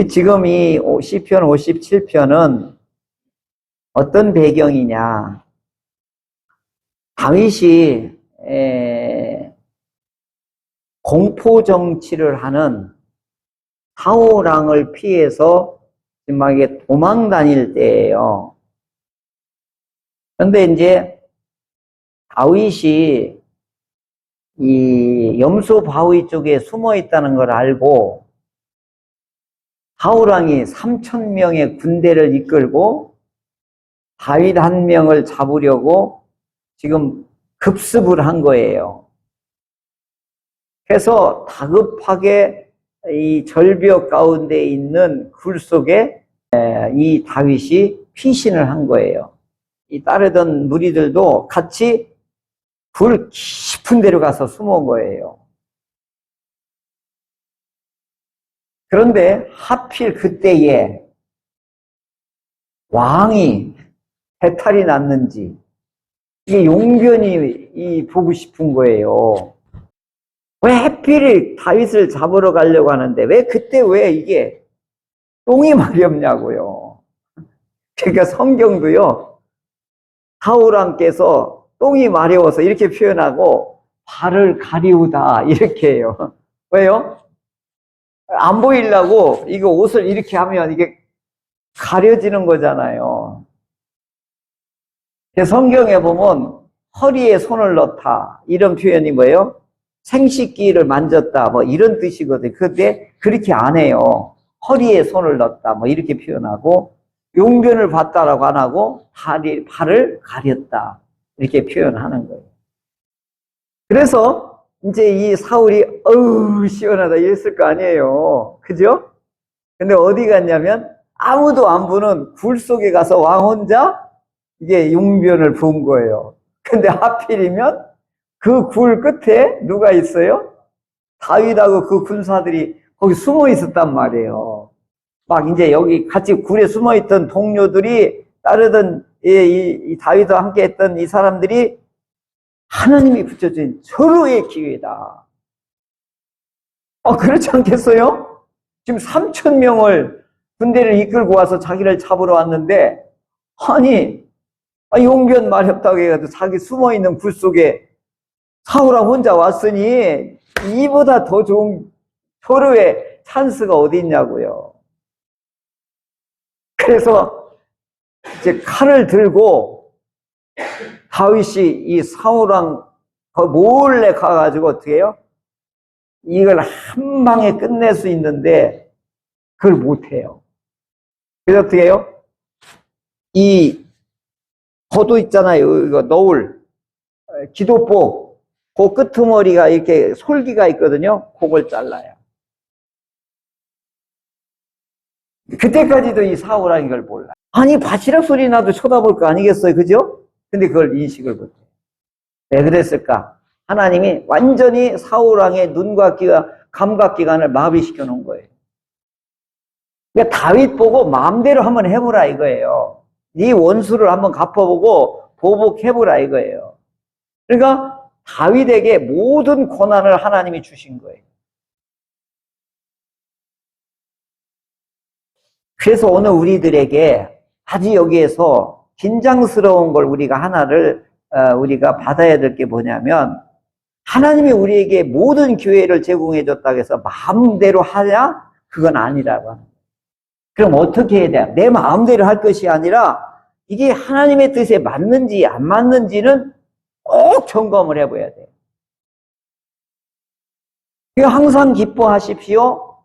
지금 이 시편 57편은 어떤 배경이냐. 다윗이 공포 정치를 하는 사울 왕을 피해서 막 이게 도망 다닐 때예요. 그런데 이제 다윗이 이 염소 바위 쪽에 숨어 있다는 걸 알고 사울 왕이 3,000명의 군대를 이끌고 다윗 한 명을 잡으려고 지금 급습을 한 거예요. 그래서 다급하게 이 절벽 가운데 있는 굴 속에 이 다윗이 피신을 한 거예요. 이 따르던 무리들도 같이 굴 깊은 데로 가서 숨은 거예요. 그런데 하필 그때에 왕이 해탈이 났는지 이게 용변이 보고 싶은 거예요. 왜 하필 다윗을 잡으러 가려고 하는데 왜 그때 왜 이게 똥이 마렵냐고요. 그러니까 성경도요, 사울 왕께서 똥이 마려워서 이렇게 표현하고 발을 가리우다 이렇게 해요. 왜요? 안 보이려고 이거 옷을 이렇게 하면 이게 가려지는 거잖아요. 성경에 보면 허리에 손을 넣다 이런 표현이 뭐예요? 생식기를 만졌다 뭐 이런 뜻이거든요. 그런데 그렇게 안 해요. 허리에 손을 넣었다 뭐 이렇게 표현하고 용변을 봤다라고 안 하고 발을 가렸다 이렇게 표현하는 거예요. 그래서 이제 이 사울이 어우 시원하다 이랬을 거 아니에요. 그죠? 근데 어디 갔냐면 아무도 안 보는 굴 속에 가서 왕 혼자 이게 용변을 본 거예요. 근데 하필이면 그 굴 끝에 누가 있어요? 다윗하고 그 군사들이 거기 숨어 있었단 말이에요. 막 이제 여기 같이 굴에 숨어 있던 동료들이 따르던 이 다윗과 함께 했던 이 사람들이 하나님이 붙여준 절호의 기회다. 그렇지 않겠어요? 지금 3,000명을 군대를 이끌고 와서 자기를 잡으러 왔는데 아니 용변 마렵다고 해가지고 자기 숨어있는 굴 속에 사울왕 혼자 왔으니 이보다 더 좋은 서로의 찬스가 어디 있냐고요. 그래서 이제 칼을 들고 다윗이 이 사울왕 몰래 가가지고 어떻게 해요? 이걸 한 방에 끝낼 수 있는데 그걸 못해요. 그래서 어떻게 해요? 이 거도 있잖아요. 이거 너울, 기도보 그 끄트머리가 이렇게 솔기가 있거든요. 그걸 잘라요. 그때까지도 이 사울왕이 이걸 몰라요. 아니 바치락 소리 나도 쳐다볼 거 아니겠어요. 그죠? 근데 그걸 인식을 못해요. 왜 그랬을까? 하나님이 완전히 사울왕의 눈과 귀와 감각기관을 마비시켜 놓은 거예요. 그러니까 다윗 보고 마음대로 한번 해보라 이거예요. 네 원수를 한번 갚아보고 보복해보라 이거예요. 그러니까 다윗에게 모든 고난을 하나님이 주신 거예요. 그래서 오늘 우리들에게 아주 여기에서 긴장스러운 걸 우리가 하나를 우리가 받아야 될 게 뭐냐면 하나님이 우리에게 모든 기회를 제공해 줬다고 해서 마음대로 하냐? 그건 아니라고 하는 거예요. 그럼 어떻게 해야 돼요? 내 마음대로 할 것이 아니라 이게 하나님의 뜻에 맞는지 안 맞는지는 꼭 점검을 해봐야 돼요. 항상 기뻐하십시오.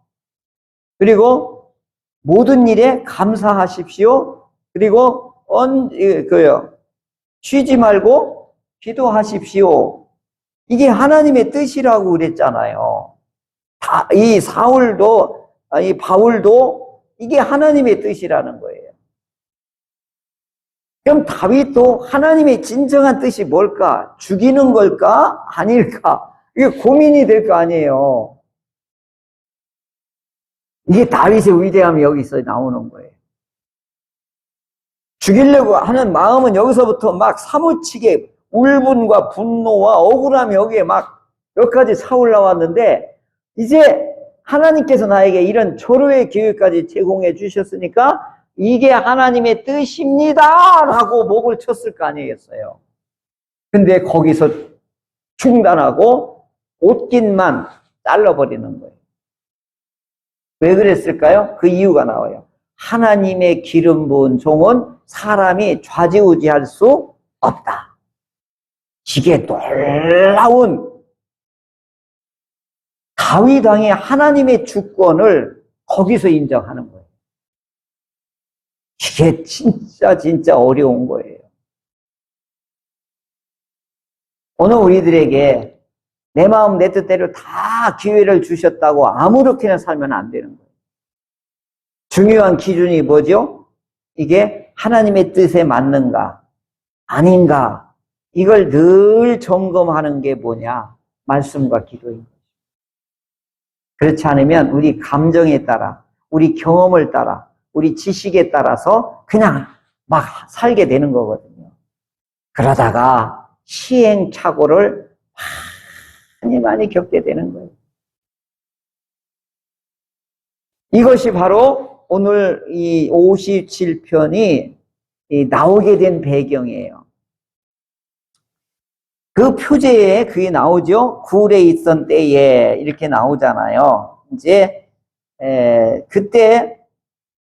그리고 모든 일에 감사하십시오. 그리고 쉬지 말고 기도하십시오. 이게 하나님의 뜻이라고 그랬잖아요. 이 사울도, 이 바울도 이게 하나님의 뜻이라는 거예요. 그럼 다윗도 하나님의 진정한 뜻이 뭘까? 죽이는 걸까? 아닐까? 이게 고민이 될 거 아니에요. 이게 다윗의 위대함이 여기서 나오는 거예요. 죽이려고 하는 마음은 여기서부터 막 사무치게 울분과 분노와 억울함이 여기에 막 몇 가지 차올라왔는데 이제 하나님께서 나에게 이런 절호의 기회까지 제공해 주셨으니까 이게 하나님의 뜻입니다 라고 목을 쳤을 거 아니겠어요. 근데 거기서 중단하고 옷깃만 잘라버리는 거예요. 왜 그랬을까요? 그 이유가 나와요. 하나님의 기름 부은 종은 사람이 좌지우지할 수 없다. 이게 놀라운 다윗 왕의 하나님의 주권을 거기서 인정하는 거예요. 이게 진짜 어려운 거예요. 오늘 우리들에게 내 마음 내 뜻대로 다 기회를 주셨다고 아무렇게나 살면 안 되는 거예요. 중요한 기준이 뭐죠? 이게 하나님의 뜻에 맞는가 아닌가 이걸 늘 점검하는 게 뭐냐? 말씀과 기도입니다. 그렇지 않으면 우리 감정에 따라 우리 경험을 따라 우리 지식에 따라서 그냥 막 살게 되는 거거든요. 그러다가 시행착오를 많이 겪게 되는 거예요. 이것이 바로 오늘 이 57편이 나오게 된 배경이에요. 그 표제에 그게 나오죠. 굴에 있던 때에 이렇게 나오잖아요. 이제 그때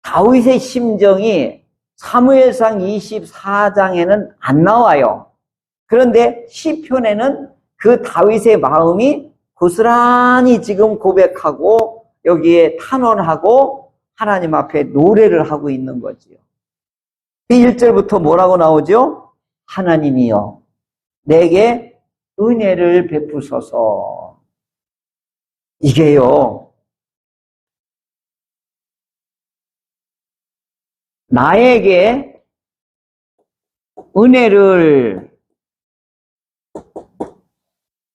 다윗의 심정이 사무엘상 24장에는 안 나와요. 그런데 시편에는 그 다윗의 마음이 고스란히 지금 고백하고 여기에 탄원하고 하나님 앞에 노래를 하고 있는 거지요. 1절부터 뭐라고 나오죠? 하나님이여 내게 은혜를 베푸소서. 이게요, 나에게 은혜를,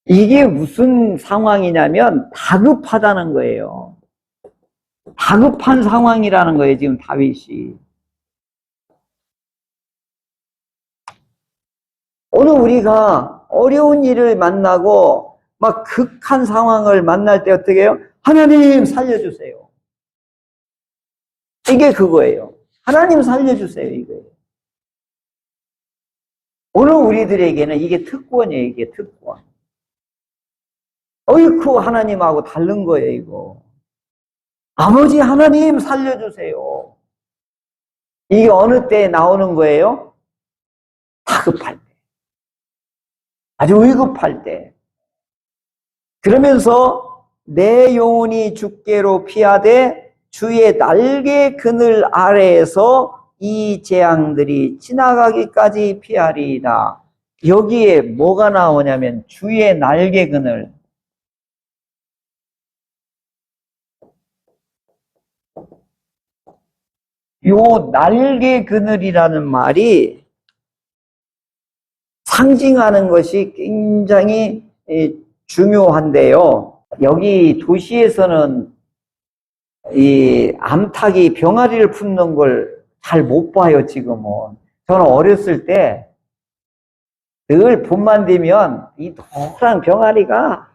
이게 무슨 상황이냐면 다급하다는 거예요. 다급한 상황이라는 거예요, 지금 다윗이. 오늘 우리가 어려운 일을 만나고 막 극한 상황을 만날 때 어떻게 해요? 하나님 살려주세요. 이게 그거예요. 하나님 살려주세요, 이거예요. 오늘 우리들에게는 이게 특권이에요, 이게 특권. 어이쿠 하나님하고 다른 거예요, 이거. 아버지 하나님 살려주세요. 이게 어느 때 나오는 거예요? 다급할 때. 아주 위급할 때. 그러면서 내 영혼이 주께로 피하되 주의 날개 그늘 아래에서 이 재앙들이 지나가기까지 피하리이다. 여기에 뭐가 나오냐면 주의 날개 그늘. 요 날개 그늘이라는 말이 상징하는 것이 굉장히 중요한데요. 여기 도시에서는 이 암탉이 병아리를 품는 걸 잘 못 봐요, 지금은. 저는 어렸을 때 늘 봄만 되면 이 노란 병아리가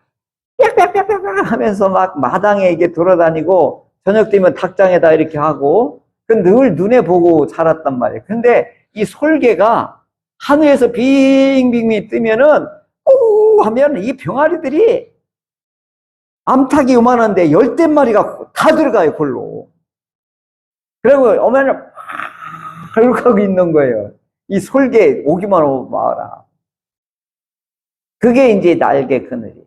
빽빽빽빽 하면서 막 마당에 이게 돌아다니고 저녁 되면 닭장에다 이렇게 하고 늘 눈에 보고 자랐단 말이에요. 근데 이 솔개가 하늘에서 빙빙 뜨면은 오 하면 이 병아리들이 암탉이 요만한데 10마리가 다 들어가요, 골로. 그리고 어머니는 막 이렇게 하고 있는 거예요. 이 솔개 오기만 하고 마라. 그게 이제 날개 그늘이에요.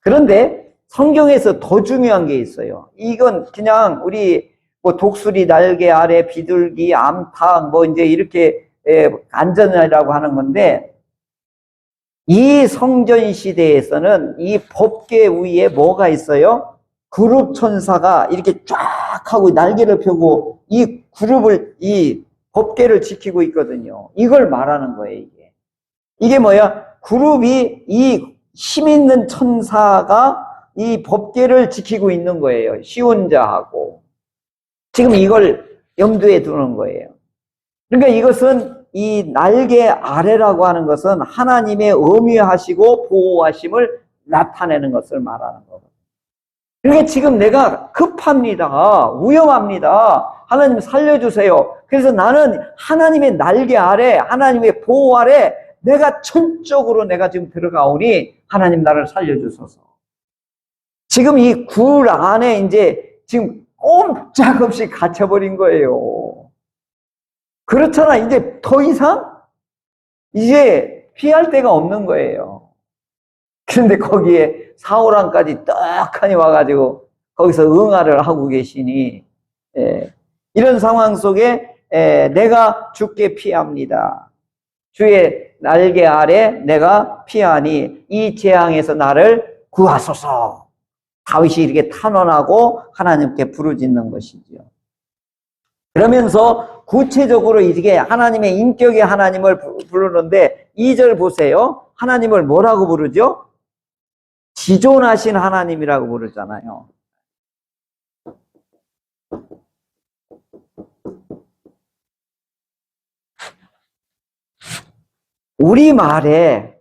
그런데 성경에서 더 중요한 게 있어요. 이건 그냥 우리 뭐 독수리 날개 아래 비둘기, 암탉 뭐 이제 이렇게 안전이라고 하는 건데 이 성전 시대에서는 이 법궤 위에 뭐가 있어요? 그룹 천사가 이렇게 쫙 하고 날개를 펴고 이 그룹을 이 법궤를 지키고 있거든요. 이걸 말하는 거예요, 이게. 이게 뭐야? 그룹이 이 힘 있는 천사가 이 법궤를 지키고 있는 거예요. 시온자하고. 지금 이걸 염두에 두는 거예요. 그러니까 이것은 이 날개 아래라고 하는 것은 하나님의 엄위하시고 보호하심을 나타내는 것을 말하는 거거든요. 그러니까 지금 내가 급합니다. 위험합니다. 하나님 살려주세요. 그래서 나는 하나님의 날개 아래, 하나님의 보호 아래 내가 전적으로 내가 지금 들어가오니 하나님 나를 살려주소서. 지금 이 굴 안에 이제 지금 꼼짝없이 갇혀버린 거예요. 그렇잖아. 이제 더 이상 이제 피할 데가 없는 거예요. 그런데 거기에 사울왕까지 떡하니 와가지고 거기서 응아를 하고 계시니, 이런 상황 속에 내가 주께 피합니다. 주의 날개 아래 내가 피하니 이 재앙에서 나를 구하소서. 다윗이 이렇게 탄원하고 하나님께 부르짖는 것이죠. 그러면서 구체적으로 이게 하나님의 인격의 하나님을 부르는데 2절 보세요. 하나님을 뭐라고 부르죠? 지존하신 하나님이라고 부르잖아요. 우리말에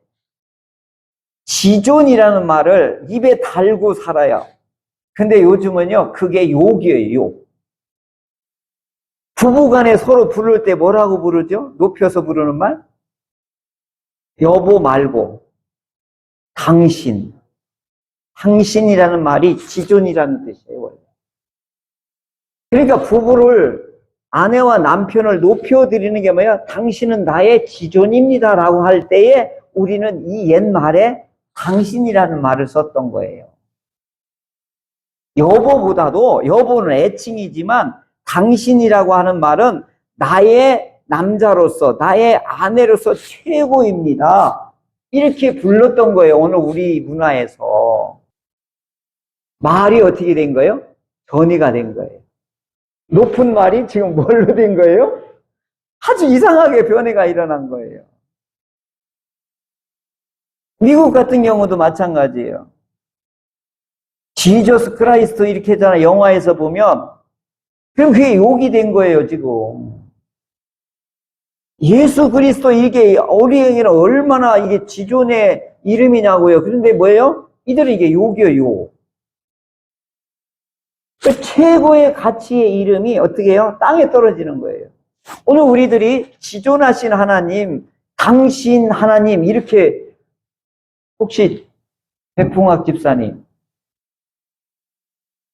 지존이라는 말을 입에 달고 살아요. 근데 요즘은요, 그게 욕이에요, 욕. 부부간에 서로 부를 때 뭐라고 부르죠? 높여서 부르는 말? 여보 말고 당신. 당신이라는 말이 지존이라는 뜻이에요, 원래. 그러니까 부부를, 아내와 남편을 높여드리는 게 뭐야? 당신은 나의 지존입니다 라고 할 때에 우리는 이 옛말에 당신이라는 말을 썼던 거예요. 여보보다도, 여보는 애칭이지만 당신이라고 하는 말은 나의 남자로서, 나의 아내로서 최고입니다. 이렇게 불렀던 거예요, 오늘 우리 문화에서. 말이 어떻게 된 거예요? 전이가 된 거예요. 높은 말이 지금 뭘로 된 거예요? 아주 이상하게 변해가 일어난 거예요. 미국 같은 경우도 마찬가지예요. 지저스 크라이스트 이렇게 했잖아, 영화에서 보면. 그럼 그게 욕이 된 거예요, 지금. 예수 그리스도 이게 어린이는 얼마나 이게 지존의 이름이냐고요. 그런데 뭐예요? 이들은 이게 욕이에요, 욕. 그 최고의 가치의 이름이 어떻게 해요? 땅에 떨어지는 거예요. 오늘 우리들이 지존하신 하나님, 당신 하나님, 이렇게, 혹시 백풍학 집사님,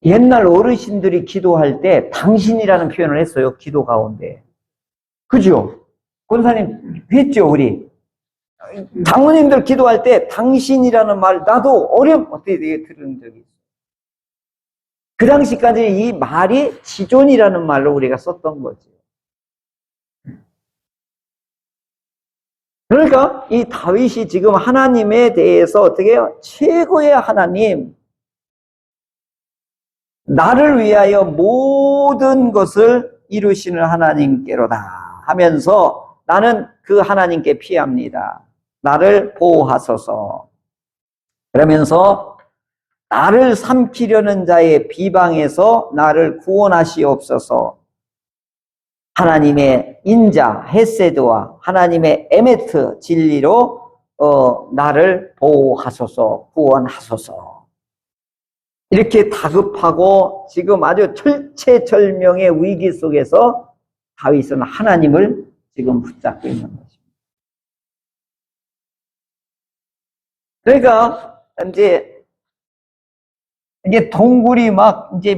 옛날 어르신들이 기도할 때 당신이라는 표현을 했어요, 기도 가운데. 그죠? 권사님 했죠, 우리. 장모님들 기도할 때 당신이라는 말, 나도 어떻게 들은 적이 있어요. 그 당시까지 이 말이 지존이라는 말로 우리가 썼던 거죠. 그러니까 이 다윗이 지금 하나님에 대해서 어떻게 해요? 최고의 하나님, 나를 위하여 모든 것을 이루시는 하나님께로다 하면서 나는 그 하나님께 피합니다. 나를 보호하소서. 그러면서 나를 삼키려는 자의 비방에서 나를 구원하시옵소서. 하나님의 인자 헤세드와 하나님의 에메트 진리로 나를 보호하소서, 구원하소서. 이렇게 다급하고 지금 아주 철체절명의 위기 속에서 다윗은 하나님을 지금 붙잡고 있는 것입니다. 그러니까 이제 동굴이 이제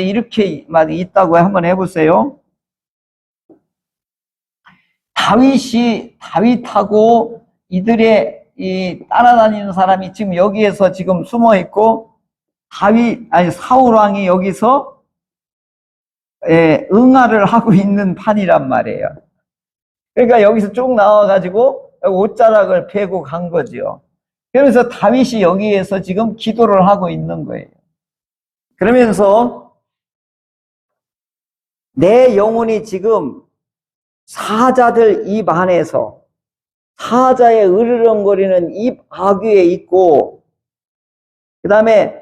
이렇게 있다고 한번 해보세요. 다윗하고 이들의 이 따라다니는 사람이 지금 여기에서 지금 숨어 있고, 사울 왕이 여기서 응아를 하고 있는 판이란 말이에요. 그러니까 여기서 쭉 나와가지고 옷자락을 패고 간 거죠. 그러면서 다윗이 여기에서 지금 기도를 하고 있는 거예요. 그러면서 내 영혼이 지금 사자들 입 안에서, 사자의 으르렁거리는 입 아귀에 있고, 그 다음에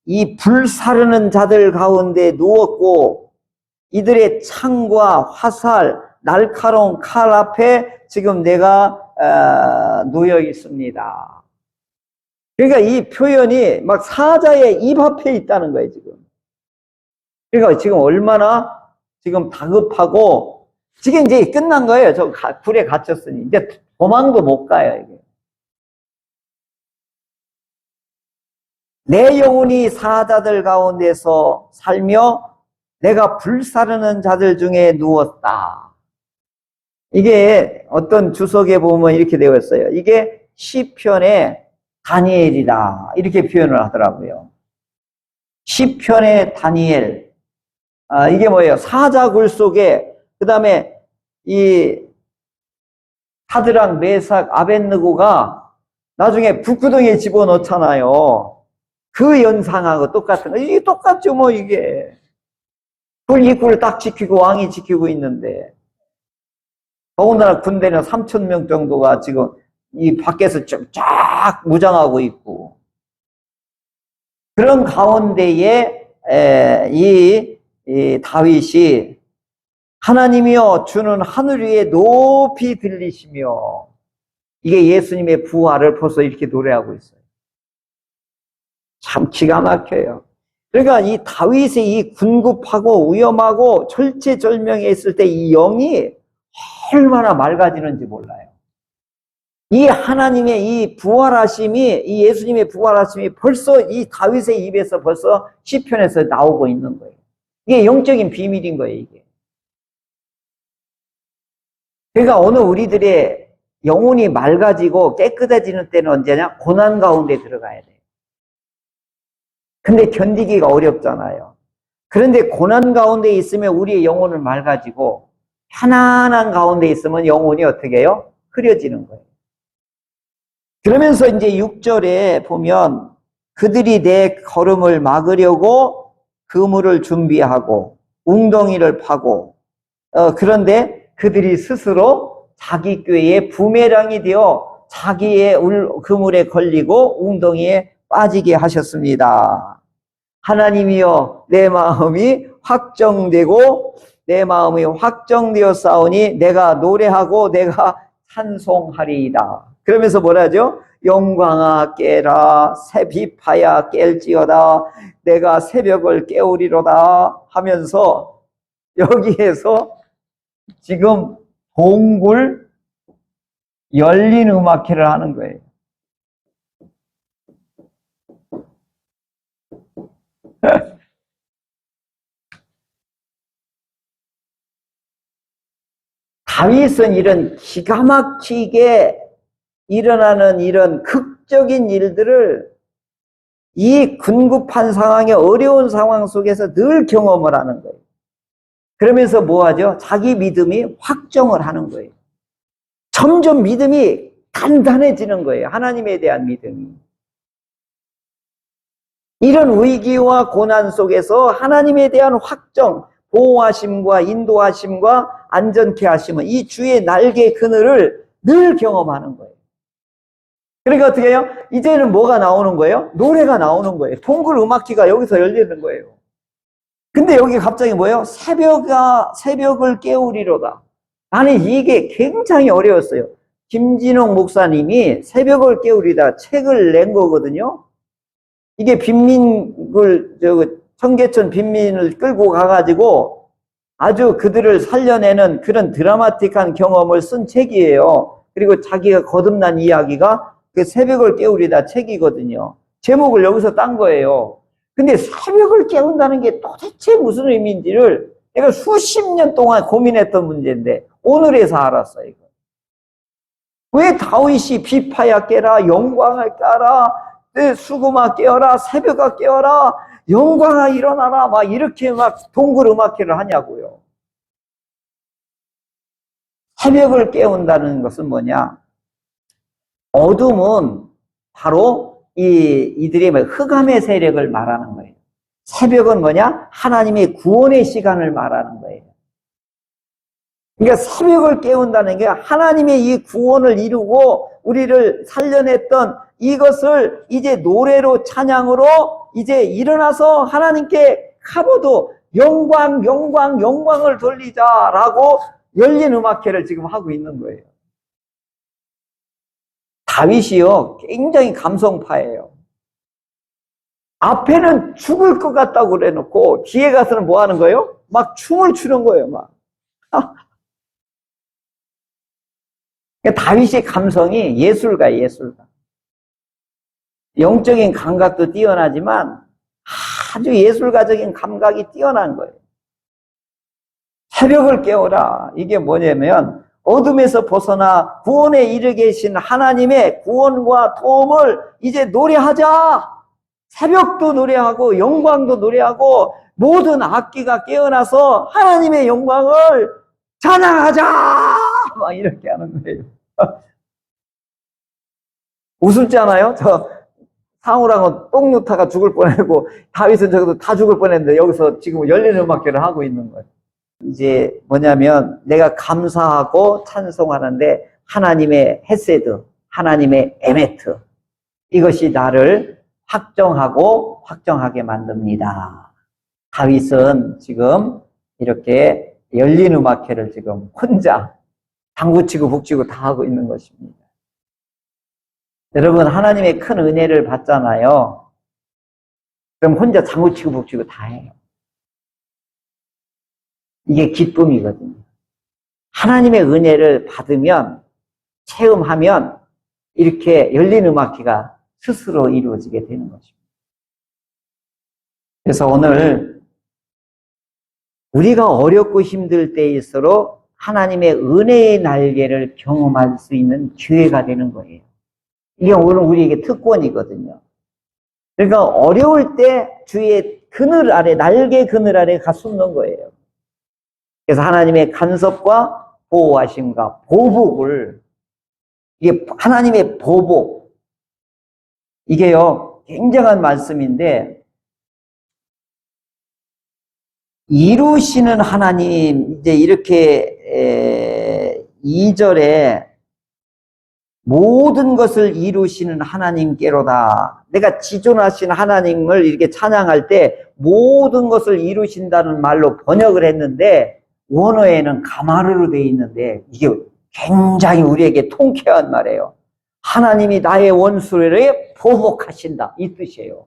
이 불사르는 자들 가운데 누웠고, 이들의 창과 화살, 날카로운 칼 앞에 지금 내가 놓여 있습니다. 그러니까 이 표현이 막 사자의 입 앞에 있다는 거예요, 지금. 그러니까 지금 얼마나 지금 다급하고, 지금 이제 끝난 거예요. 저 굴에 갇혔으니. 이제 도망도 못 가요, 이게. 내 영혼이 사자들 가운데서 살며 내가 불사르는 자들 중에 누웠다. 이게 어떤 주석에 보면 이렇게 되어 있어요. 이게 시편의 다니엘이다. 이렇게 표현을 하더라고요. 시편의 다니엘. 이게 뭐예요? 사자굴 속에, 그 다음에 이 사드락, 메삭, 아벳느고가 나중에 불구덩이에 집어넣잖아요. 그 연상하고 똑같은 거. 이게 똑같죠, 뭐, 이게. 굴 입구를 딱 지키고 왕이 지키고 있는데. 더군다나 군대는 3,000명 정도가 지금 이 밖에서 쫙 무장하고 있고. 그런 가운데에, 이 다윗이 하나님이여 주는 하늘 위에 높이 들리시며, 이게 예수님의 부활을 벌써 이렇게 노래하고 있어요. 참 기가 막혀요. 그러니까 이 다윗의 이 군급하고 위험하고 절체절명에 있을 때 이 영이 얼마나 맑아지는지 몰라요. 이 하나님의 이 부활하심이, 이 예수님의 부활하심이 벌써 이 다윗의 입에서 벌써 시편에서 나오고 있는 거예요. 이게 영적인 비밀인 거예요, 이게. 그러니까 오늘 우리들의 영혼이 맑아지고 깨끗해지는 때는 언제냐? 고난 가운데 들어가야 돼요. 근데 견디기가 어렵잖아요. 그런데 고난 가운데 있으면 우리의 영혼은 맑아지고 편안한 가운데 있으면 영혼이 어떻게 해요? 흐려지는 거예요. 그러면서 이제 6절에 보면 그들이 내 걸음을 막으려고 그물을 준비하고 웅덩이를 파고 그런데 그들이 스스로 자기 꾀에 부메랑이 되어 자기의 그물에 걸리고 웅덩이에 빠지게 하셨습니다. 하나님이여 내 마음이 확정되고 내 마음이 확정되었사오니 내가 노래하고 내가 찬송하리이다. 그러면서 뭐라 하죠? 영광아 깨라 새비파야 깰지어다 내가 새벽을 깨우리로다 하면서 여기에서 지금 동굴 열린 음악회를 하는 거예요. 다윗은 이런 기가 막히게 일어나는 이런 극적인 일들을 이 군급한 상황에 어려운 상황 속에서 늘 경험을 하는 거예요. 그러면서 뭐 하죠? 자기 믿음이 확정을 하는 거예요. 점점 믿음이 단단해지는 거예요. 하나님에 대한 믿음이. 이런 위기와 고난 속에서 하나님에 대한 확정, 보호하심과 인도하심과 안전케 하심은 이 주의 날개 그늘을 늘 경험하는 거예요. 그러니까 어떻게 해요? 이제는 뭐가 나오는 거예요? 노래가 나오는 거예요. 동굴 음악기가 여기서 열리는 거예요. 근데 여기 갑자기 뭐예요? 새벽을 깨우리로다. 나는 이게 굉장히 어려웠어요. 김진홍 목사님이 새벽을 깨우리다 책을 낸 거거든요. 이게 청계천 빈민을 끌고 가가지고 아주 그들을 살려내는 그런 드라마틱한 경험을 쓴 책이에요. 그리고 자기가 거듭난 이야기가 그 새벽을 깨우리다 책이거든요. 제목을 여기서 딴 거예요. 근데 새벽을 깨운다는 게 도대체 무슨 의미인지를 내가 수십 년 동안 고민했던 문제인데 오늘에서 알았어요. 이거. 왜 다윗이 비파야 깨라, 영광을 깨라, 수금아 깨어라, 새벽아 깨어라, 영광아 일어나라, 막 이렇게 막 동굴 음악회를 하냐고요. 새벽을 깨운다는 것은 뭐냐? 어둠은 바로 이들의 흑암의 세력을 말하는 거예요. 새벽은 뭐냐? 하나님의 구원의 시간을 말하는 거예요. 그러니까 새벽을 깨운다는 게 하나님의 이 구원을 이루고 우리를 살려냈던 이것을 이제 노래로 찬양으로 이제 일어나서 하나님께 가보도 영광을 돌리자라고 열린 음악회를 지금 하고 있는 거예요. 다윗이요 굉장히 감성파예요. 앞에는 죽을 것 같다고 그래 놓고 뒤에 가서는 뭐 하는 거예요? 막 춤을 추는 거예요, 막. 그러니까 다윗의 감성이 예술가예요, 예술가. 영적인 감각도 뛰어나지만 아주 예술가적인 감각이 뛰어난 거예요. 새벽을 깨워라. 이게 뭐냐면 어둠에서 벗어나 구원에 이르게 계신 하나님의 구원과 도움을 이제 노래하자. 새벽도 노래하고 영광도 노래하고 모든 악기가 깨어나서 하나님의 영광을 찬양하자. 막 이렇게 하는 거예요. 우습잖아요. 저 상우랑은 똥누타가 죽을 뻔하고 다윗은 저기서 다 죽을 뻔했는데 여기서 지금 열린 음악회를 하고 있는 거예요. 이제 뭐냐면 내가 감사하고 찬송하는데 하나님의 헤세드, 하나님의 에메트, 이것이 나를 확정하고 확정하게 만듭니다. 다윗은 지금 이렇게 열린 음악회를 지금 혼자 당구치고 북치고 다 하고 있는 것입니다. 여러분, 하나님의 큰 은혜를 받잖아요. 그럼 혼자 당구치고 북치고 다 해요. 이게 기쁨이거든요. 하나님의 은혜를 받으면, 체험하면 이렇게 열린 음악회가 스스로 이루어지게 되는 것입니다. 그래서 오늘 우리가 어렵고 힘들 때일수록 하나님의 은혜의 날개를 경험할 수 있는 기회가 되는 거예요. 이게 오늘 우리에게 특권이거든요. 그러니까 어려울 때 주의 그늘 아래, 날개 그늘 아래 가 숨는 거예요. 그래서 하나님의 간섭과 보호하심과 보복을, 이게 하나님의 보복, 이게요 굉장한 말씀인데, 이루시는 하나님, 이제 이렇게 2절에 모든 것을 이루시는 하나님께로다. 내가 지존하신 하나님을 이렇게 찬양할 때 모든 것을 이루신다는 말로 번역을 했는데 원어에는 가마르로 되어 있는데 이게 굉장히 우리에게 통쾌한 말이에요. 하나님이 나의 원수를 보복하신다, 이 뜻이에요.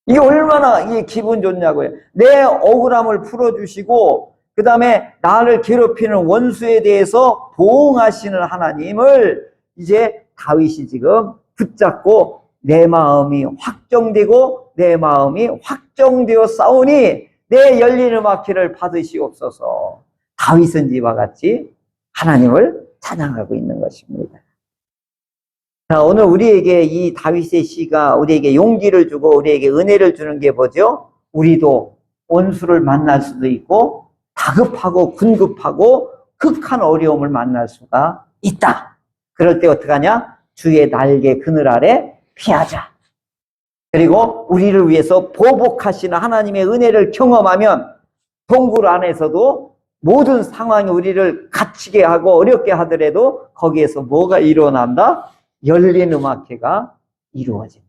이게 얼마나 이게 기분 좋냐고요. 내 억울함을 풀어주시고 그 다음에 나를 괴롭히는 원수에 대해서 보응하시는 하나님을 이제 다윗이 지금 붙잡고 내 마음이 확정되고 내 마음이 확정되어 싸우니 내 열린 음악회를 받으시옵소서. 다윗은 이와 같이 하나님을 찬양하고 있는 것입니다. 자, 오늘 우리에게 이 다윗의 시가 우리에게 용기를 주고 우리에게 은혜를 주는 게 뭐죠? 우리도 원수를 만날 수도 있고 다급하고 군급하고 극한 어려움을 만날 수가 있다. 그럴 때 어떡하냐? 주의 날개 그늘 아래 피하자. 그리고 우리를 위해서 보복하시는 하나님의 은혜를 경험하면 동굴 안에서도 모든 상황이 우리를 갇히게 하고 어렵게 하더라도 거기에서 뭐가 일어난다? 열린 음악회가 이루어진다.